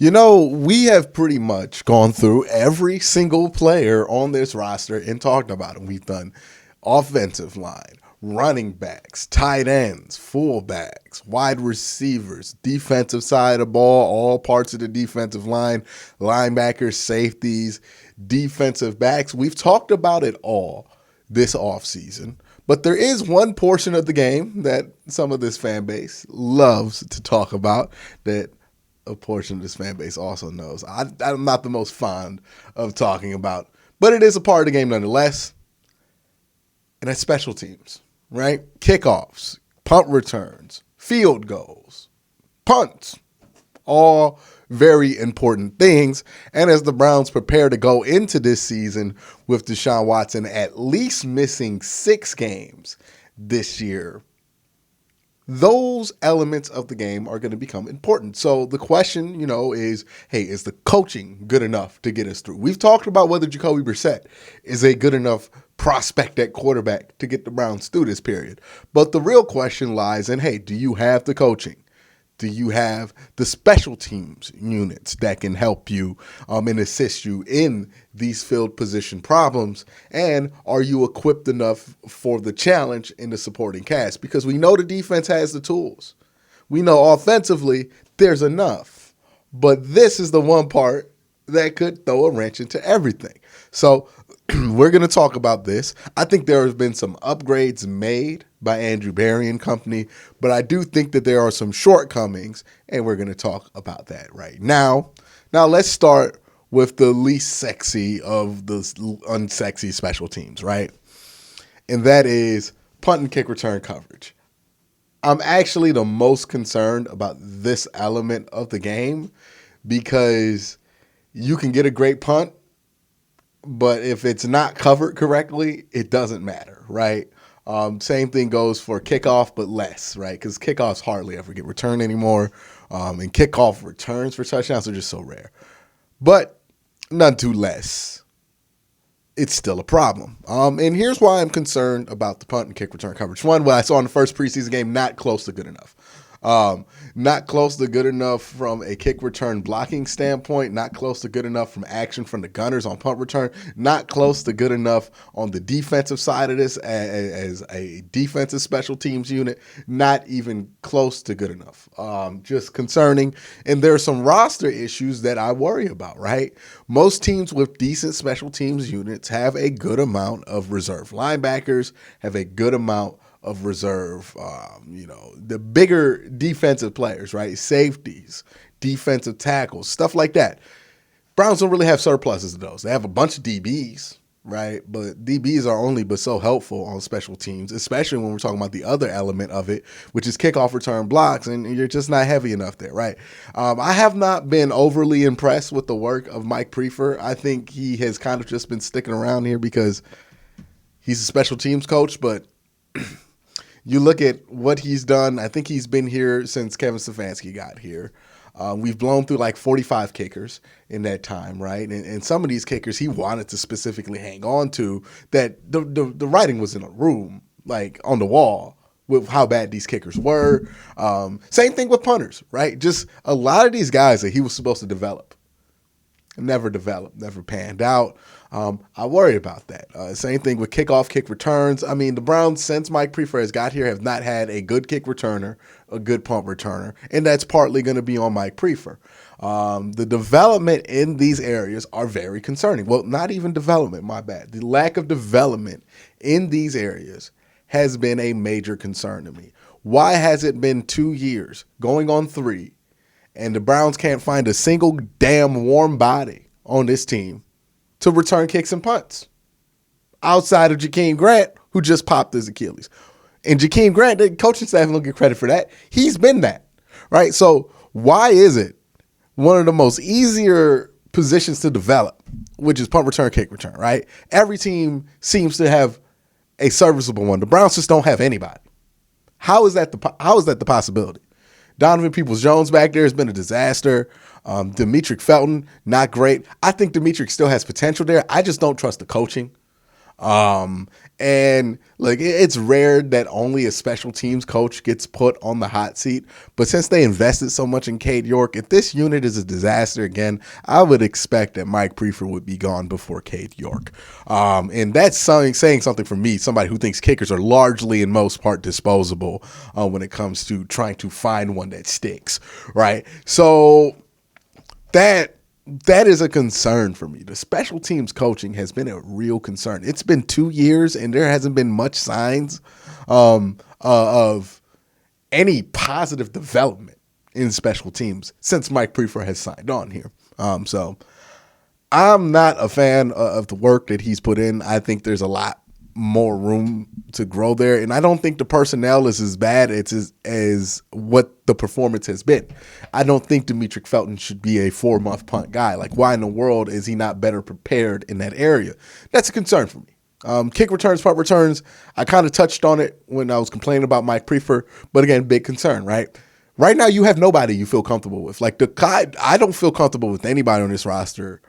We have pretty much gone through every single player on this roster and talked about them. We've done offensive line, running backs, tight ends, fullbacks, wide receivers, defensive side of the ball, all parts of the defensive line, linebackers, safeties, defensive backs. We've talked about it all this offseason. But there is one portion of the game that some of this fan base loves to talk about that a portion of this fan base also knows. I'm not the most fond of talking about, but it is a part of the game nonetheless. And that's special teams, right? Kickoffs, punt returns, field goals, punts, all very important things. And as the Browns prepare to go into this season with Deshaun Watson at least missing 6 games this year, those elements of the game are going to become important. So the question, is, hey, is the coaching good enough to get us through? We've talked about whether Jacoby Brissett is a good enough prospect at quarterback to get the Browns through this period. But the real question lies in, hey, do you have the coaching? Do you have the special teams units that can help you and assist you in these field position problems? And are you equipped enough for the challenge in the supporting cast? Because we know the defense has the tools. We know offensively there's enough. But this is the one part that could throw a wrench into everything. So we're going to talk about this. I think there have been some upgrades made by Andrew Berry and company, but I do think that there are some shortcomings, and we're going to talk about that right now. Now let's start with the least sexy of the unsexy special teams, right? And that is punt and kick return coverage. I'm actually the most concerned about this element of the game because you can get a great punt, but if it's not covered correctly, it doesn't matter, right? Same thing goes for kickoff, but less, right? Because kickoffs hardly ever get returned anymore, and kickoff returns for touchdowns are just so rare. But nonetheless, it's still a problem. And here's why I'm concerned about the punt and kick return coverage. One, what I saw in the first preseason game, not close to good enough. Not close to good enough from a kick return blocking standpoint, not close to good enough from action from the gunners on punt return, not close to good enough on the defensive side of this as a defensive special teams unit, not even close to good enough. Just concerning. And there are some roster issues that I worry about, right? Most teams with decent special teams units have a good amount of reserve linebackers, have a good amount of reserve, the bigger defensive players, right? Safeties, defensive tackles, stuff like that. Browns don't really have surpluses of those. They have a bunch of DBs, right? But DBs are only but so helpful on special teams, especially when we're talking about the other element of it, which is kickoff return blocks, and you're just not heavy enough there, right? I have not been overly impressed with the work of Mike Prefer. I think he has kind of just been sticking around here because he's a special teams coach, but you look at what he's done. I think he's been here since Kevin Stefanski got here. We've blown through like 45 kickers in that time, right? And some of these kickers he wanted to specifically hang on to that the writing was in a room, like on the wall, with how bad these kickers were. Same thing with punters, right? Just a lot of these guys that he was supposed to develop never developed, never panned out. I worry about that. Same thing with kickoff, kick returns. I mean, the Browns, since Mike Prefer has got here, have not had a good kick returner, a good punt returner, and that's partly going to be on Mike Prefer. The development in these areas are very concerning. Well, not even development, my bad. The lack of development in these areas has been a major concern to me. Why has it been 2 years, going on 3, and the Browns can't find a single damn warm body on this team to return kicks and punts outside of Jakeem Grant, who just popped his Achilles? And Jakeem Grant, the coaching staff don't get credit for that. He's been that, right? So why is it one of the most easier positions to develop, which is punt return, kick return, right? Every team seems to have a serviceable one. The Browns just don't have anybody. How is that the possibility? Donovan Peoples-Jones back there has been a disaster. Demetric Felton, not great. I think Demetric still has potential there. I just don't trust the coaching. And like it's rare that only a special teams coach gets put on the hot seat. But since they invested so much in Cade York, if this unit is a disaster again, I would expect that Mike Prefer would be gone before Cade York. And that's saying something for me, somebody who thinks kickers are largely in most part disposable when it comes to trying to find one that sticks, right? So that is a concern for me. The special teams coaching has been a real concern. It's been 2 years and there hasn't been much signs of any positive development in special teams since Mike Prefer has signed on here. So I'm not a fan of the work that he's put in. I think there's a lot more room to grow there. And I don't think the personnel is as bad as what the performance has been. I don't think Demetric Felton should be a 4-month punt guy. Like, why in the world is he not better prepared in that area? That's a concern for me. Kick returns, punt returns, I kind of touched on it when I was complaining about Mike Prefer, but again, big concern, right? Right now, you have nobody you feel comfortable with. Like, I don't feel comfortable with anybody on this roster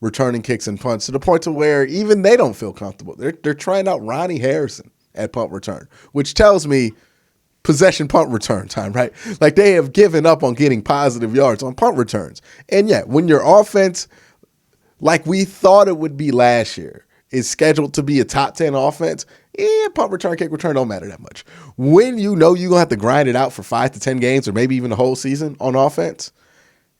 returning kicks and punts to the point to where even they don't feel comfortable. They're trying out Ronnie Harrison at punt return, which tells me possession punt return time, right? Like they have given up on getting positive yards on punt returns. And yet, when your offense, like we thought it would be last year, is scheduled to be a top 10 offense, punt return, kick return don't matter that much. When you know you're going to have to grind it out for 5 to 10 games or maybe even the whole season on offense,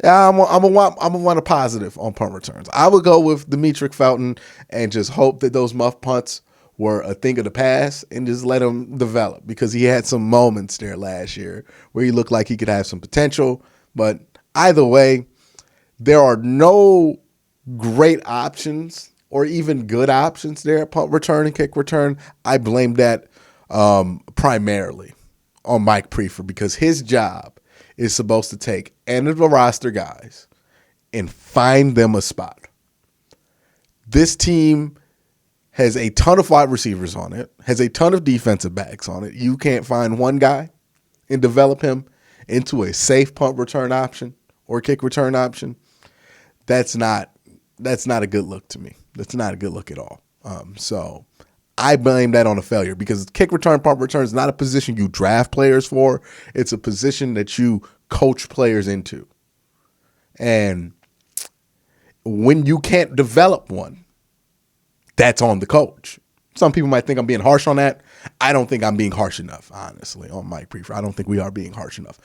yeah, I'm gonna want a positive on punt returns. I would go with Demetric Felton and just hope that those muff punts were a thing of the past and just let him develop, because he had some moments there last year where he looked like he could have some potential. But either way, there are no great options or even good options there at punt return and kick return. I blame that primarily on Mike Prefer, because his job is supposed to take end of the roster guys and find them a spot. This team has a ton of wide receivers on it, has a ton of defensive backs on it. You can't find one guy and develop him into a safe punt return option or kick return option. That's not a good look to me. That's not a good look at all. So I blame that on a failure, because kick return, punt return is not a position you draft players for. It's a position that you coach players into. And when you can't develop one, that's on the coach. Some people might think I'm being harsh on that. I don't think I'm being harsh enough, honestly, on Mike Prefer. I don't think we are being harsh enough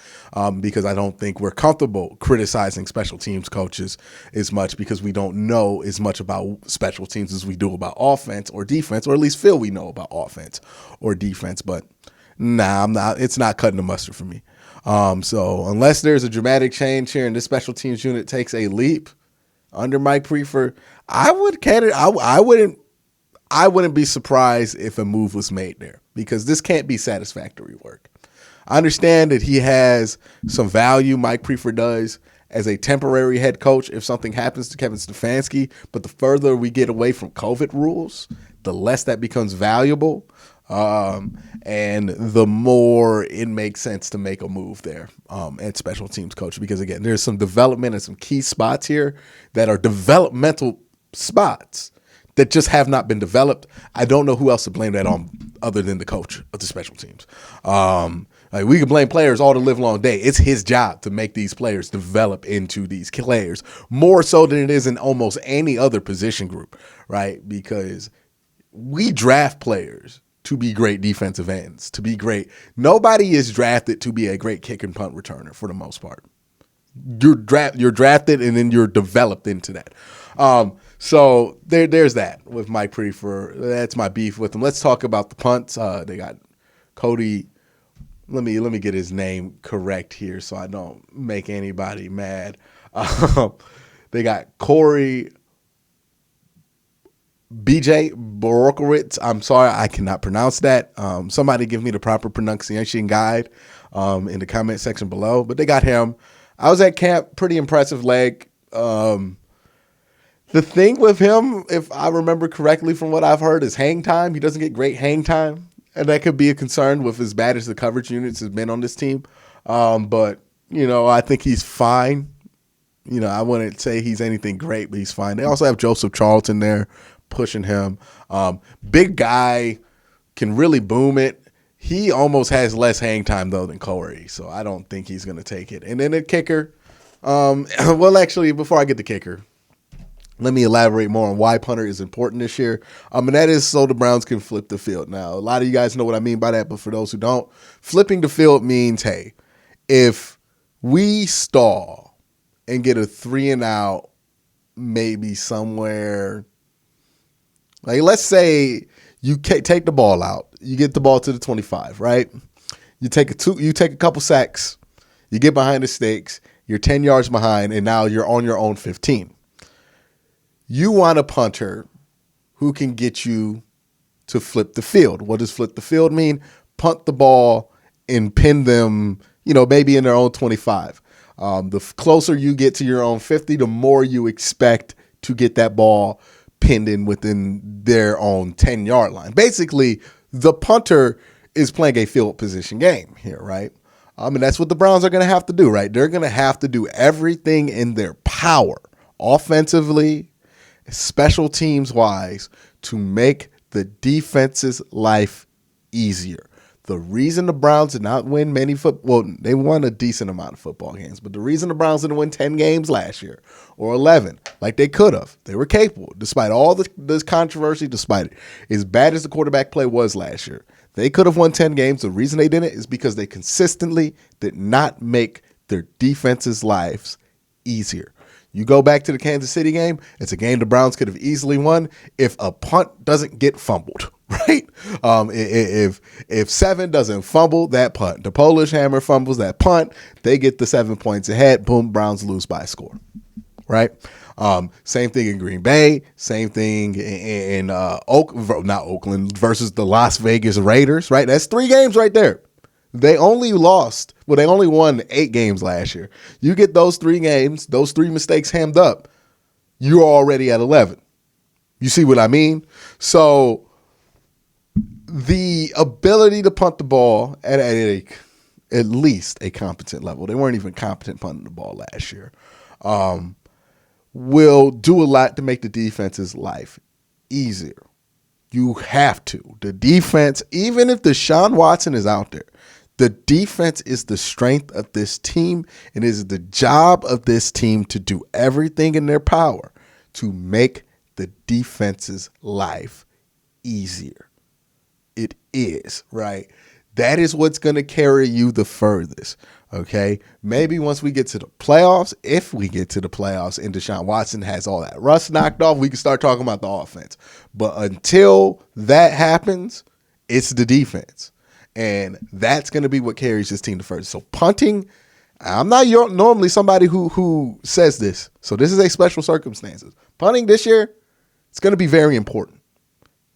because I don't think we're comfortable criticizing special teams coaches as much, because we don't know as much about special teams as we do about offense or defense, or at least feel we know about offense or defense. But nah, I'm not. It's not cutting the mustard for me. So unless there's a dramatic change here and this special teams unit takes a leap under Mike Prefer, I wouldn't be surprised if a move was made there, because this can't be satisfactory work. I understand that he has some value, Mike Prefer does, as a temporary head coach if something happens to Kevin Stefanski, but the further we get away from COVID rules, the less that becomes valuable, and the more it makes sense to make a move there at special teams coach, because, again, there's some development and some key spots here that are developmental spots that just have not been developed. I don't know who else to blame that on other than the coach of the special teams. Like, we can blame players all the live long day. It's his job to make these players develop into these players, more so than it is in almost any other position group, right? Because we draft players to be great defensive ends, to be great. Nobody is drafted to be a great kick and punt returner for the most part. You're drafted and then you're developed into that. So there's that with Mike Prefer. That's my beef with him. Let's talk about the punts. They got Cody. Let me get his name correct here so I don't make anybody mad. They got Corey BJ Borokowitz. I'm sorry, I cannot pronounce that. Somebody give me the proper pronunciation guide in the comment section below. But they got him. I was at camp, pretty impressive leg. The thing with him, if I remember correctly from what I've heard, is hang time. He doesn't get great hang time, and that could be a concern with as bad as the coverage units has been on this team. But, I think he's fine. I wouldn't say he's anything great, but he's fine. They also have Joseph Charlton there, pushing him. Big guy can really boom it. He almost has less hang time, though, than Corey, so I don't think he's going to take it. And then the kicker, well, actually, before I get the kicker, let me elaborate more on why punter is important this year. And that is so the Browns can flip the field. Now, a lot of you guys know what I mean by that, but for those who don't, flipping the field means, hey, if we stall and get a 3-and-out, maybe somewhere, like let's say you take the ball out, you get the ball to the 25, right? You take a couple sacks, you get behind the sticks, you're 10 yards behind, and now you're on your own 15. You want a punter who can get you to flip the field. What does flip the field mean? Punt the ball and pin them, maybe in their own 25. The closer you get to your own 50, the more you expect to get that ball pinned in within their own 10-yard line. Basically, the punter is playing a field position game here, right? And that's what the Browns are going to have to do, right? They're going to have to do everything in their power, offensively, special teams wise, to make the defense's life easier. The reason the Browns did not win they won a decent amount of football games, but the reason the Browns didn't win 10 games last year or 11, like they could have, they were capable, despite all this controversy, despite it, as bad as the quarterback play was last year. They could have won 10 games. The reason they didn't is because they consistently did not make their defense's lives easier. You go back to the Kansas City game, it's a game the Browns could have easily won if a punt doesn't get fumbled, right? If Seven doesn't fumble that punt, the Polish Hammer fumbles that punt, they get the 7 points ahead, boom, Browns lose by a score, right? Same thing in Green Bay, same thing in not Oakland versus the Las Vegas Raiders, right? That's 3 games right there. They only won 8 games last year. You get those 3 games, those 3 mistakes hammed up, you're already at 11. You see what I mean? So the ability to punt the ball at least a competent level, they weren't even competent punting the ball last year, will do a lot to make the defense's life easier. You have to. The defense, even if Deshaun Watson is out there, the defense is the strength of this team, and it is the job of this team to do everything in their power to make the defense's life easier. It is, right? That is what's going to carry you the furthest, okay? Maybe once we get to the playoffs, if we get to the playoffs and Deshaun Watson has all that rust knocked off, we can start talking about the offense. But until that happens, it's the defense. And that's going to be what carries this team the furthest. So punting, I'm not normally somebody who says this. So this is a special circumstances. Punting this year, it's going to be very important.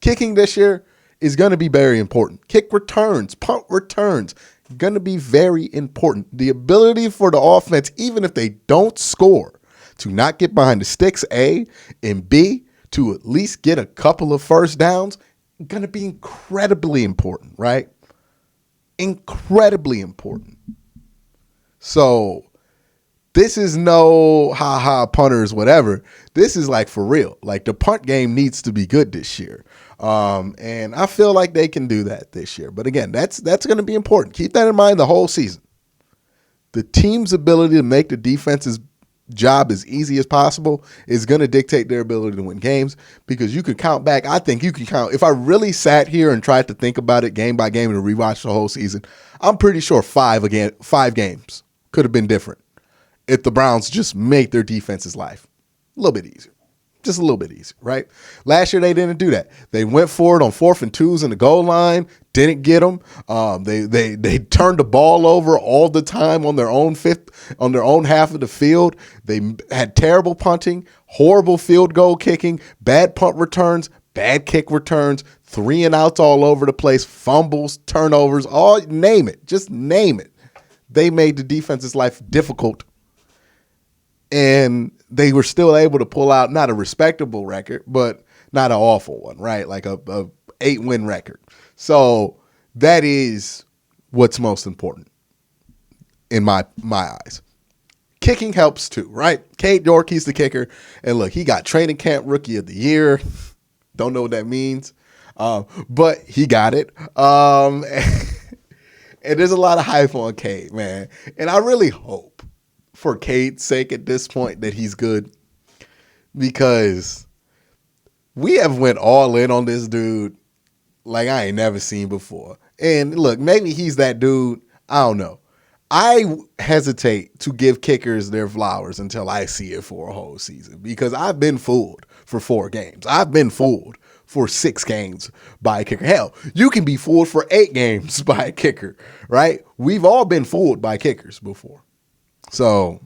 Kicking this year is going to be very important. Kick returns, punt returns, going to be very important. The ability for the offense, even if they don't score, to not get behind the sticks, A, and B, to at least get a couple of first downs, going to be incredibly important, right? Incredibly important. So this is no punters, whatever. This is like for real. Like the punt game needs to be good this year. And I feel like they can do that this year. But again, that's going to be important. Keep that in mind the whole season. The team's ability to make the defense's job as easy as possible is going to dictate their ability to win games, because you can count back. I think you can count. If I really sat here and tried to think about it game by game and rewatch the whole season, I'm pretty sure 5 games could have been different if the Browns just make their defense's life a little bit easier. Just a little bit easier, right? Last year, they didn't do that. They went for it on 4th and 2s in the goal line, didn't get them. They turned the ball over all the time on their own half of the field. They had terrible punting, horrible field goal kicking, bad punt returns, bad kick returns, 3-and-outs all over the place, fumbles, turnovers, name it. Just name it. They made the defense's life difficult, and they were still able to pull out not a respectable record, but not an awful one, right? Like a 8-win record. So that is what's most important in my eyes. Kicking helps too, right? Cade Yorkie's the kicker. And look, he got training camp rookie of the year. Don't know what that means. But he got it. And there's a lot of hype on Cade, man. And I really hope for Cade's sake at this point that he's good, because we have went all in on this dude like I ain't never seen before. And look, maybe he's that dude. I don't know. I hesitate to give kickers their flowers until I see it for a whole season, because I've been fooled for 4 games. I've been fooled for 6 games by a kicker. Hell, you can be fooled for 8 games by a kicker, right? We've all been fooled by kickers before. So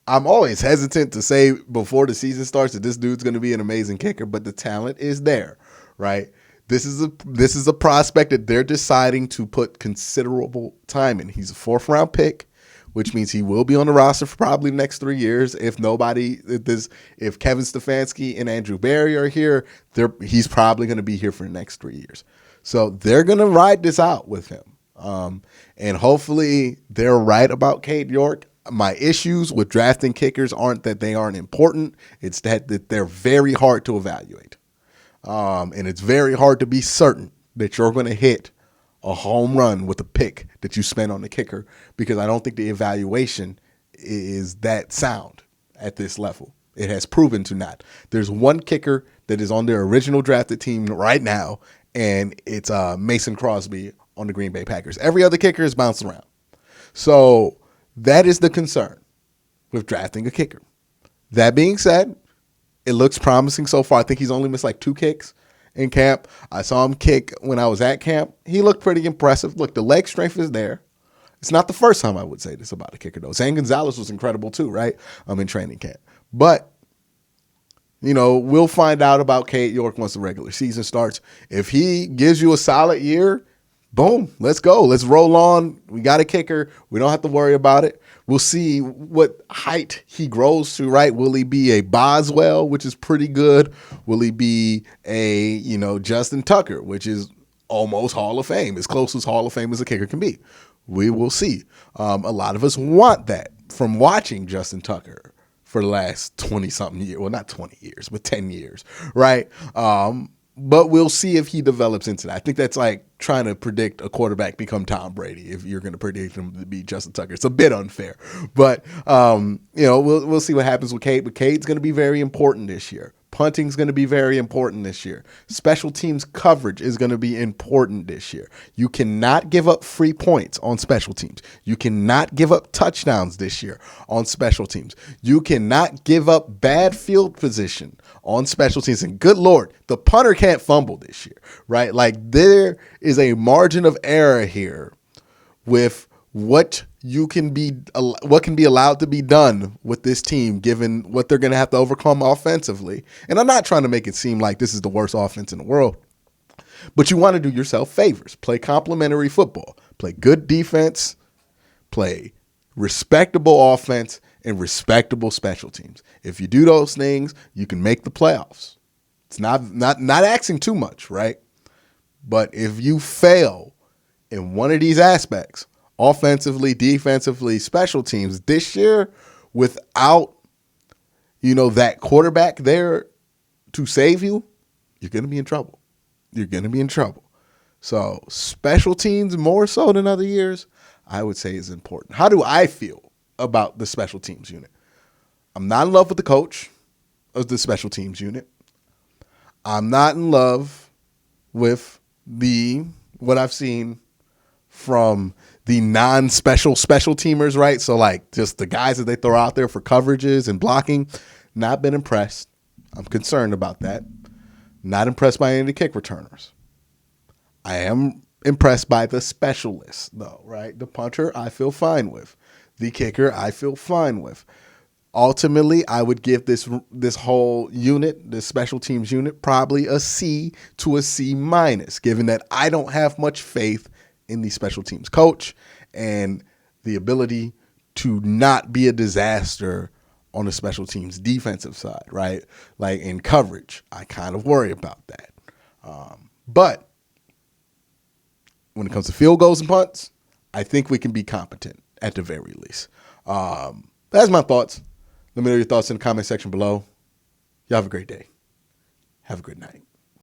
I'm always hesitant to say before the season starts that this dude's going to be an amazing kicker, but the talent is there, right? This is a prospect that they're deciding to put considerable time in. He's a 4th-round pick, which means he will be on the roster for probably the next 3 years. If Kevin Stefanski and Andrew Berry are here, he's probably going to be here for the next 3 years. So they're going to ride this out with him. And hopefully they're right about Cade York. My issues with drafting kickers aren't that they aren't important. It's that they're very hard to evaluate. And it's very hard to be certain that you're going to hit a home run with a pick that you spent on the kicker, because I don't think the evaluation is that sound at this level. It has proven to not. There's one kicker that is on their original drafted team right now, and it's Mason Crosby on the Green Bay Packers. Every other kicker is bounced around. So that is the concern with drafting a kicker. That being said, it looks promising so far. I think he's only missed like 2 kicks in camp. I saw him kick when I was at camp. He looked pretty impressive. Look, the leg strength is there. It's not the first time I would say this about a kicker, though. Zane Gonzalez was incredible too, right? In training camp. But, we'll find out about Cade York once the regular season starts. If he gives you a solid year, boom, let's go. Let's roll on. We got a kicker. We don't have to worry about it. We'll see what height he grows to, right? Will he be a Boswell, which is pretty good? Will he be a, Justin Tucker, which is almost Hall of Fame, as close as Hall of Fame as a kicker can be? We will see. A lot of us want that from watching Justin Tucker for the last 20-something years. Well, not 20 years, but 10 years, right? But we'll see if he develops into that. I think that's like trying to predict a quarterback become Tom Brady if you're going to predict him to be Justin Tucker. It's a bit unfair. But, we'll see what happens with Cade. But Cade's going to be very important this year. Punting's going to be very important this year. Special teams coverage is going to be important this year. You cannot give up free points on special teams. You cannot give up touchdowns this year on special teams. You cannot give up bad field position on special teams. And good Lord, the punter can't fumble this year, right? Like, there is a margin of error here with what can be allowed to be done with this team, given what they're going to have to overcome offensively. And I'm not trying to make it seem like this is the worst offense in the world, but you want to do yourself favors. Play complementary football, play good defense, play respectable offense, and respectable special teams. If you do those things, you can make the playoffs. It's not asking too much, right? But if you fail in one of these aspects, offensively, defensively, special teams, this year, without, that quarterback there to save you, you're going to be in trouble. You're going to be in trouble. So special teams, more so than other years, I would say is important. How do I feel about the special teams unit? I'm not in love with the coach of the special teams unit. I'm not in love with what I've seen from the non-special teamers, right? So like just the guys that they throw out there for coverages and blocking. Not been impressed. I'm concerned about that. Not impressed by any of the kick returners. I am impressed by the specialists though, right? The punter I feel fine with. The kicker I feel fine with. Ultimately, I would give this whole unit, this special teams unit, probably a C to a C minus, given that I don't have much faith in the special teams coach and the ability to not be a disaster on the special teams defensive side, right? Like in coverage, I kind of worry about that. But when it comes to field goals and punts, I think we can be competent at the very least. That's my thoughts. Let me know your thoughts in the comment section below. Y'all have a great day. Have a good night.